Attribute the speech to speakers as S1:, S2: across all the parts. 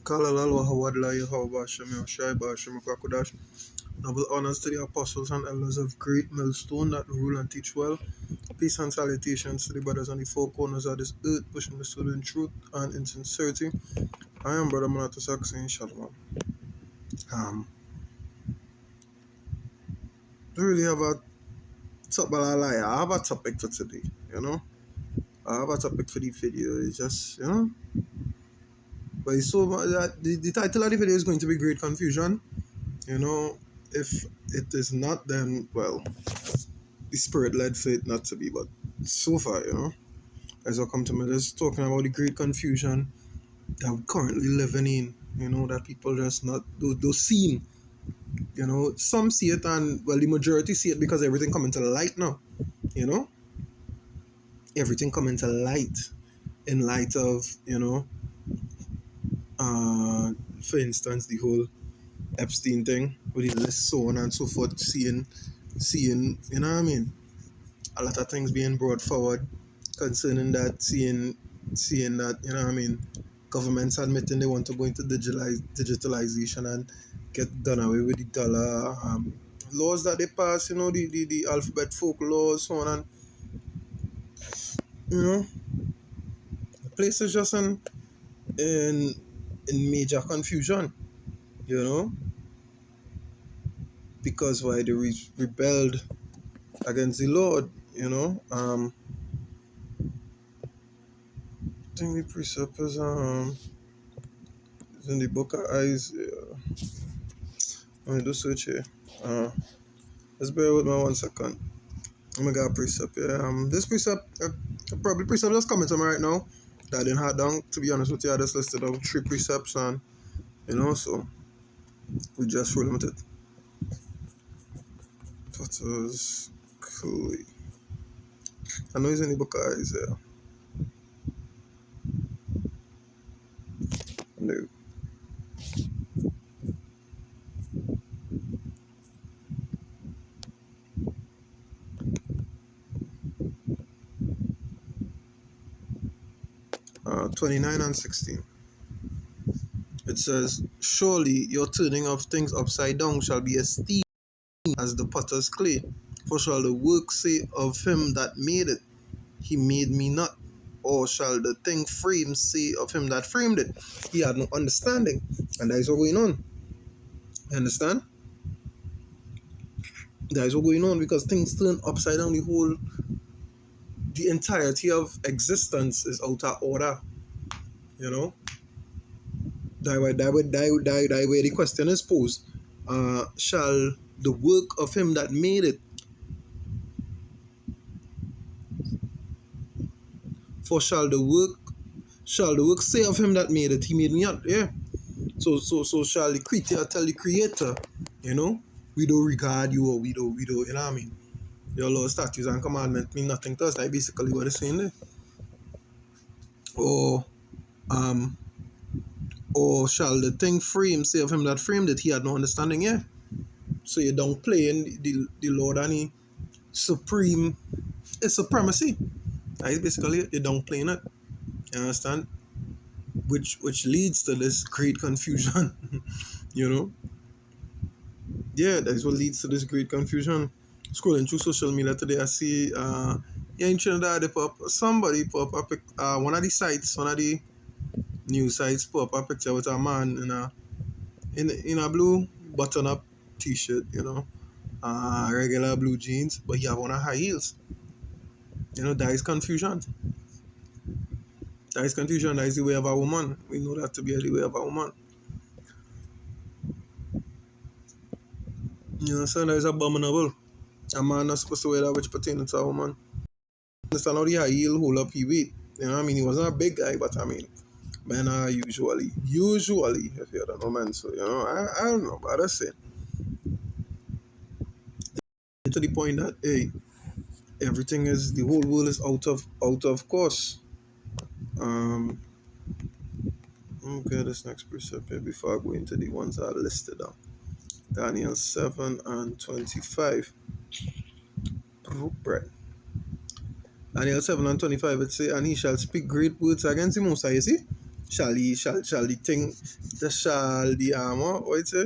S1: Kalalal Hawadla Yahweh Shem Shai Bashem Kakudash. Double honors to the apostles and elders of great millstone that rule and teach well. Peace and salutations to the brothers on the four corners of this earth, pushing the soul in truth and in sincerity. I am Brother Manato Saxon Shalom. Don't really have a I have a topic for today, I have a topic for the video. It's just, but it's so much that the title of the video is going to be Great Confusion. If it is not, then well, the spirit led for it not to be. But so far, as I come to me, just talking about the great confusion that we're currently living in. That people just not those seen. Some see it, and well, the majority see it because everything coming to light now. Everything coming to light in light of for instance, the whole Epstein thing with the list, so on and so forth, seeing, you know what I mean? A lot of things being brought forward concerning that, seeing that, you know what I mean? Governments admitting they want to go into digitalization and get done away with the dollar. Laws that they pass, the alphabet folk laws, so on, and, the place is just in major confusion, because why they rebelled against the Lord, I think the precept is in the book of Isaiah. Let me do search here. Let's bear with me 1 second. I'm gonna get a precept here. This precept, probably precept just coming to me right now that I didn't have down. To be honest with you, I just listed out 3 precepts, and so we just roll with it. Potter's clay. I know it's in the book of Isaiah. No. Uh, 29 and 16. It says, "Surely your turning of things upside down shall be esteemed as the potter's clay. For shall the work say of him that made it, he made me not? Or shall the thing framed say of him that framed it, he had no understanding?" And that is what going on. You understand? That is what going on, because things turn upside down. The entirety of existence is out of order. That way the question is posed. Shall the work of him that made it, for shall the work say of him that made it, he made me not? Yeah. So shall the creator tell the creator, we don't regard you, or we don't, you know what I mean? Your law, statutes, and commandments mean nothing to us. That's basically what it's saying there. Or shall the thing frame say of him that framed it, he had no understanding? Yeah. So you're downplaying the Lord and the supreme supremacy. That is basically it. You're downplaying it. You understand? Which leads to this great confusion. Yeah, that's what leads to this great confusion. Scrolling through social media today, I see in Trinidad somebody put up one of the news sites put up a picture with a man in a blue button-up t-shirt, regular blue jeans, but he have on a high heels. That is confusion. That is confusion. That is the way of a woman. We know that to be the way of a woman. So that is abominable. A man not supposed to wear that which pertains to a woman. Understand how the high heel hold up his weight. He wasn't a big guy, but men are usually, if you don't know men, so I don't know, but I say to the point that everything is, the whole world is out of course. Okay, this next precept here before I go into the ones that are listed down. Daniel 7 and 25. Right. Daniel 7 and 25, it say, "And he shall speak great words against the Most High." You see? shall the thing shall the what it say?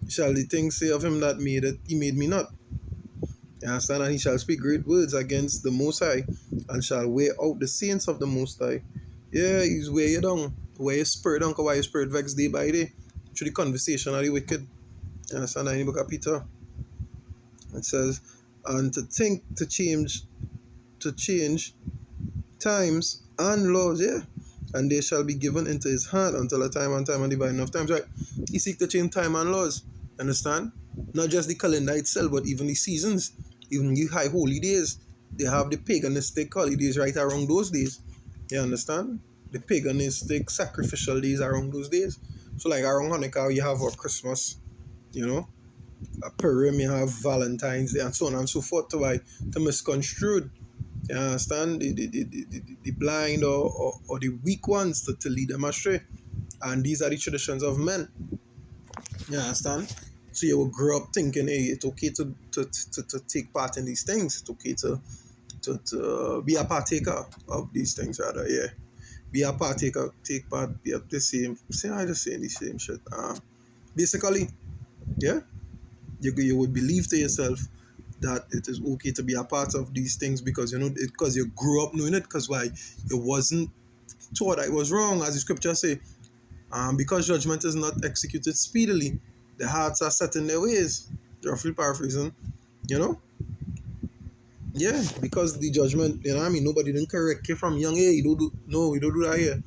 S1: Shall the thing say of him that made it, he made me not. You understand? And he shall speak great words against the Most High, and shall wear out the saints of the Most High. Yeah, he's wear you down, wear your spirit down, why your spirit vex day by day, through the conversation of the wicked. You understand? In the book of Peter, it says, and to think to change times and laws, yeah. And they shall be given into his hand until a time and time and divine enough times, right? He seek to change time and laws. Understand? Not just the calendar itself, but even the seasons, even the high holy days. They have the paganistic holidays right around those days. You understand? The paganistic sacrificial days around those days. So like around Hanukkah, you have our Christmas, you know, a Purim, you have Valentine's Day, and so on and so forth to misconstrued. You understand? The blind or the weak ones to lead them astray. And these are the traditions of men. You understand? So you will grow up thinking, hey, it's okay to take part in these things. It's okay to be a partaker of these things, rather, yeah. Be a partaker, take part, be the same. See, I just saying the same shit. Basically, yeah, you would believe to yourself that it is okay to be a part of these things because because you grew up knowing it. Because why? It wasn't taught that it was wrong, as the scripture say. Because judgment is not executed speedily, the hearts are set in their ways. Roughly paraphrasing, you know. Yeah, because the judgment, you know what I mean, nobody didn't correct you from young. Hey, you don't do no, you don't do that here.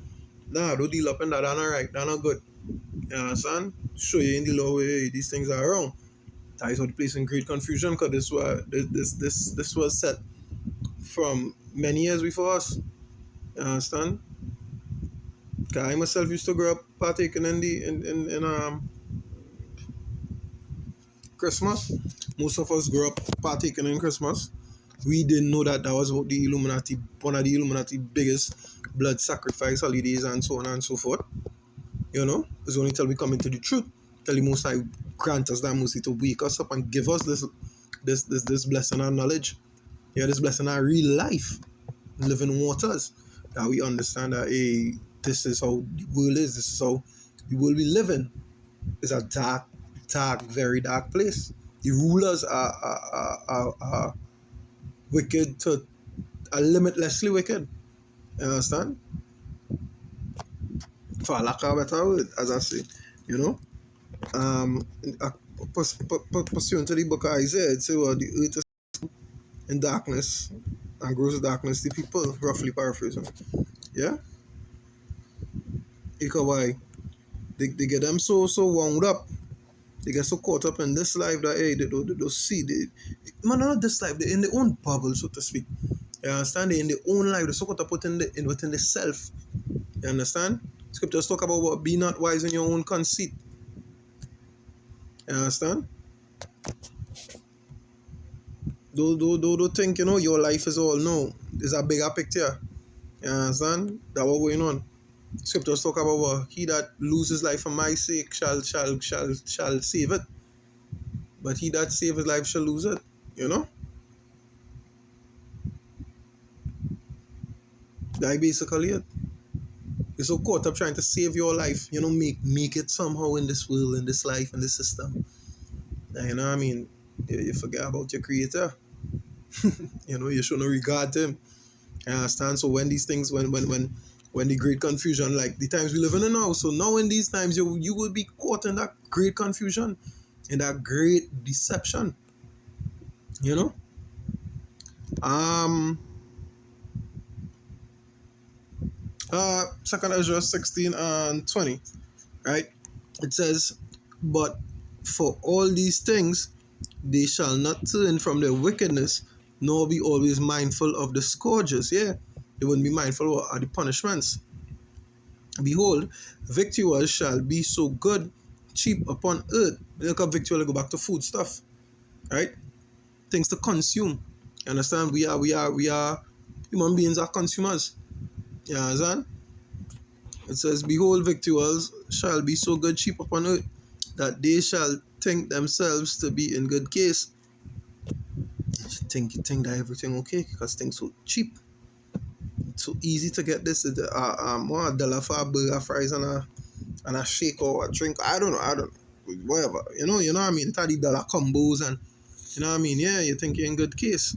S1: Nah, don't deal up in that. That's not right. That's not good. You understand? Show you in the law where hey, these things are wrong. That is what the place in great confusion because this was set from many years before us. You understand? Cause I myself used to grow up partaking in the in Christmas. Most of us grew up partaking in Christmas. We didn't know that that was what the Illuminati, one of the Illuminati biggest blood sacrifice holidays and so on and so forth. You know, it's only till we come into the truth, till the Most High grant us that mercy to wake us up and give us this blessing and knowledge. Yeah, this blessing our real life, living waters, that we understand that hey, this is how the world is. This is how the world we live in. It's a dark, very dark place. The rulers are wicked to are limitlessly wicked. You understand? For lack of a better word, as I say, you know. Um, uh, Pursuant to the book of Isaiah, it says, well, the earth is in darkness and gross darkness, the people, roughly paraphrasing. Yeah? Because why? They get them so wound up. They get so caught up in this life that, hey, they don't see. Man, not this life, they're in their own bubble, so to speak. You understand? They're in their own life. They're so caught up within the self. You understand? Scriptures talk about what be not wise in your own conceit. You understand? Don't think, your life is all. No. There's a bigger picture. You understand? That what going on. Scriptures talk about what he that loses life for my sake shall save it. But he that save his life shall lose it. You know? That basically it. You're so caught up trying to save your life, make it somehow in this world, in this life, in this system. And you know what I mean? You forget about your creator. You shouldn't regard him. You understand? So when these things, when the great confusion, like the times we live in now, so now in these times you will be caught in that great confusion, in that great deception. You know? Second Ezra 16 and 20, right? It says, but for all these things they shall not turn from their wickedness, nor be always mindful of the scourges. Yeah, they wouldn't be mindful of the punishments. Behold, victuals shall be so good, cheap upon earth. Look at victual, go back to food stuff, right? Things to consume. You understand? We are human beings are consumers. You understand? It says, behold, victuals shall be so good, cheap upon earth, that they shall think themselves to be in good case. You think that everything okay because things so cheap. too easy to get this. $1 for a burger, fries, and a shake or a drink. I don't know. Whatever. You know what I mean? It's the dollar combos and you know what I mean? Yeah, you think you're in good case.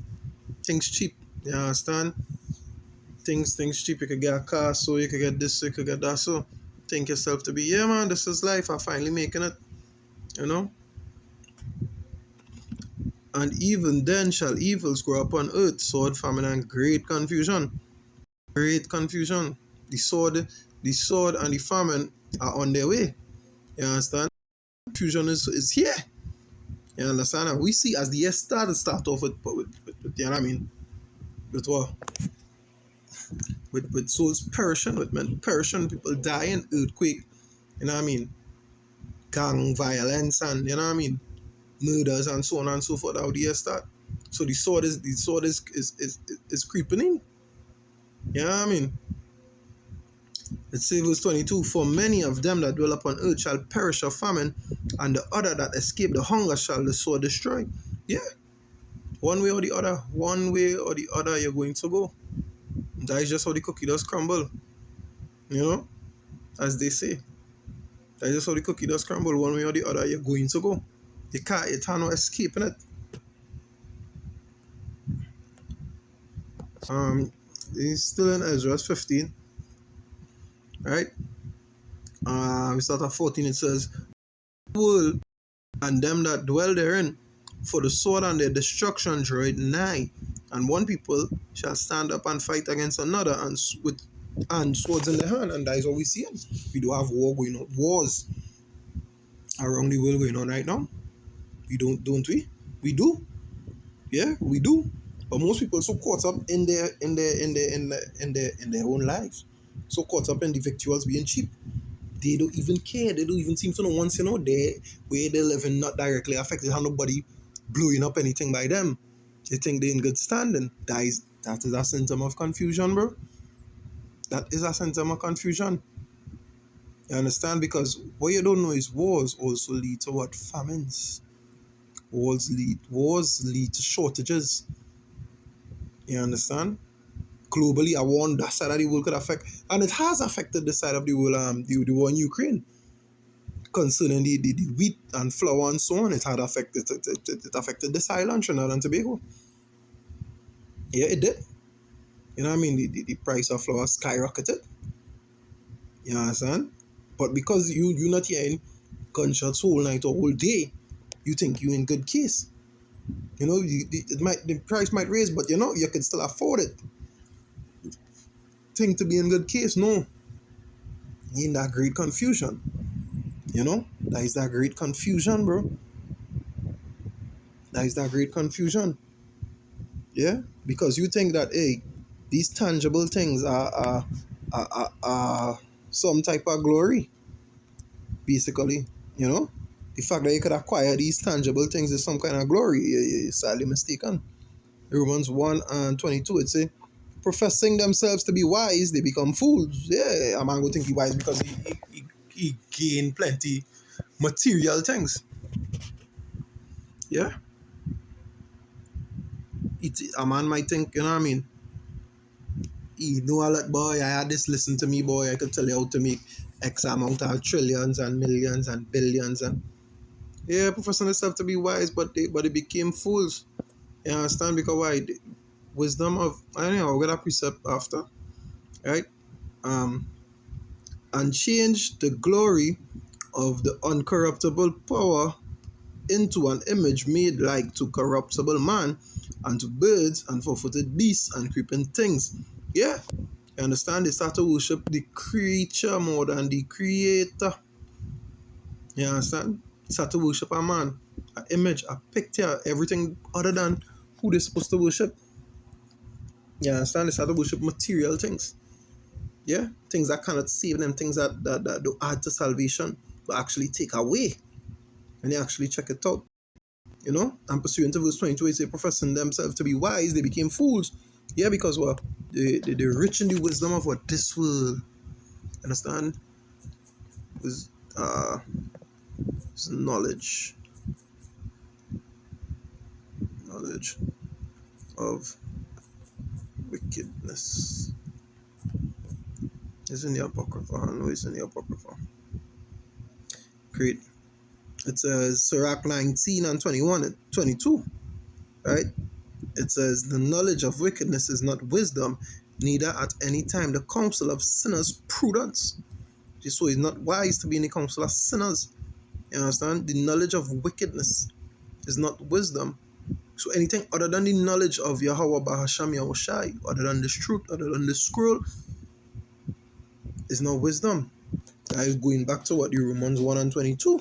S1: Things cheap. You understand? Things cheap. You could get a car, so you could get this, so you could get that. So think yourself to be, yeah man, this is life. I'm finally making it. You know? And even then shall evils grow upon earth, sword, famine, and great confusion. Great confusion. The sword and the famine are on their way. You understand? Confusion is here. You understand? And we see as the year start off with you know what I mean? With what? With souls perishing, with men perishing, people dying, earthquake, you know what I mean? Gang violence and you know what I mean? Murders and so on and so forth. How the year start. So the sword is creeping in. You know what I mean? It says verse 22, for many of them that dwell upon earth shall perish of famine, and the other that escape the hunger shall the sword destroy. Yeah. One way or the other, you're going to go. That is just how the cookie does crumble. You know, as they say. That is just how the cookie does crumble. One way or the other, you're going to go. You can't no escaping it. It's still in Ezra 15, right? We start at 14. It says, world and them that dwell therein, for the sword and their destruction draweth nigh, and one people shall stand up and fight against another, and swords in their hand, and that is what we see. We do have wars around the world going on right now. We don't we? We do, yeah, we do. But most people are so caught up in their own lives, so caught up in the victuals being cheap. They don't even care. They don't even seem to know once, they where they living not directly affected, how nobody blowing up anything by them. They think they're in good standing. That is a symptom of confusion, bro. That is a symptom of confusion. You understand? Because what you don't know is wars also lead to what? Famines. Wars lead to shortages. You understand? Globally, a war on that side of the world could affect, and it has affected the side of the world, the war in Ukraine. Concerning the wheat and flour and so on, it affected this island, Trinidad and Tobago. Yeah, it did. You know what I mean? The price of flour skyrocketed. You understand? But because you're not hearing gunshots whole night or whole day, you think you're in good case. The price might raise, but you can still afford it. Think to be in good case, no. In that great confusion. That is that great confusion, bro. That is that great confusion. Yeah? Because you think that, hey, these tangible things are some type of glory, basically. The fact that you could acquire these tangible things is some kind of glory. You're sadly mistaken. Romans 1 and 22, it says, professing themselves to be wise, they become fools. Yeah, a man go think he wise because he gain plenty material things. Yeah. A man might think, you know what I mean? He know a lot, boy. I had this, listen to me, boy. I could tell you how to make X amount of trillions and millions and billions. And yeah, professing themselves to be wise, but they became fools. You understand? Because why? The wisdom of, I don't know, I'll get a precept after. Right? And change the glory of the uncorruptible power into an image made like to corruptible man, and to birds, and four-footed beasts, and creeping things. Yeah, you understand? They start to worship the creature more than the creator. You understand? They start to worship a man, an image, a picture, everything other than who they're supposed to worship. You understand? They start to worship material things. Yeah, things that cannot save them, things that do add to salvation, but actually take away. And they actually check it out. And pursuant to verse 22, it says, professing themselves to be wise, they became fools. Yeah, because what? They're rich in the wisdom of what? This world. Understand? Is knowledge. Knowledge of wickedness. It's in the Apocrypha. I know it's in the Apocrypha. Great. It says Sirach 19 and 21 22. Right? It says, the knowledge of wickedness is not wisdom, neither at any time the counsel of sinners prudence. So it's not wise to be in the counsel of sinners. You understand? The knowledge of wickedness is not wisdom. So anything other than the knowledge of Yahweh Bahasham Yahushai, other than this truth, other than this scroll, is not wisdom. That is going back to what the Romans 1 and 22.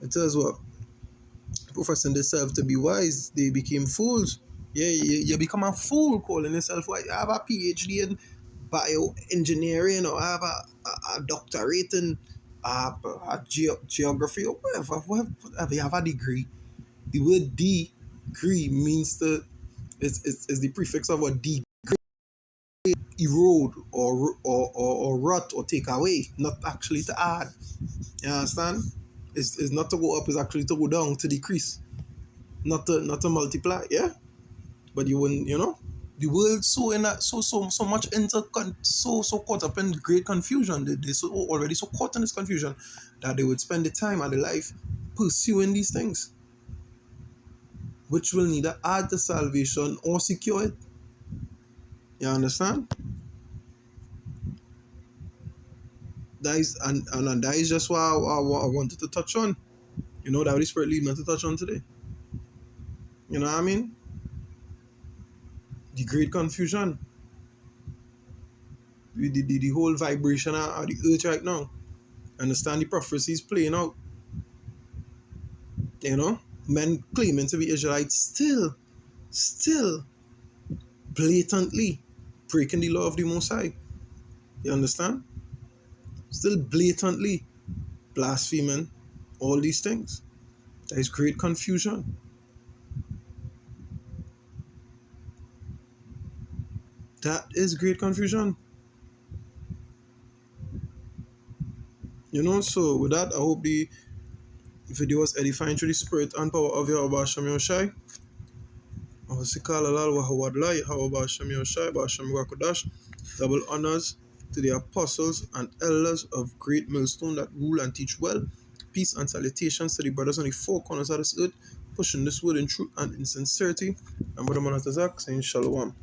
S1: It says what? Professing themselves to be wise, they became fools. Yeah, you become a fool calling yourself wise. I have a PhD in bioengineering, or I have a doctorate in geography, or whatever. You have a degree. The word degree means is the prefix of what degree, erode or rot or take away, not actually to add. You understand? It's not to go up, it's actually to go down, to decrease, not to multiply. Yeah, but you wouldn't, the world so in that so much so caught up in great confusion. They so already so caught in this confusion that they would spend the time of their life pursuing these things, which will neither add to salvation or secure it. You understand? That is and that is just what I wanted to touch on. That Holy Spirit lead me to touch on today. You know what I mean? The great confusion, the whole vibration of the earth right now. Understand the prophecies playing out. Men claiming to be Israelites still blatantly breaking the law of the Most High. You understand? Still blatantly blaspheming all these things. There is great confusion. That is great confusion. So with that, I hope the video was edifying through the spirit and power of Yahweh Hashem Yoshai. Double honors to the apostles and elders of great millstone that rule and teach well. Peace and salutations to the brothers on the four corners of this earth, pushing this word in truth and in sincerity. And Brother Manatazak saying Shalom.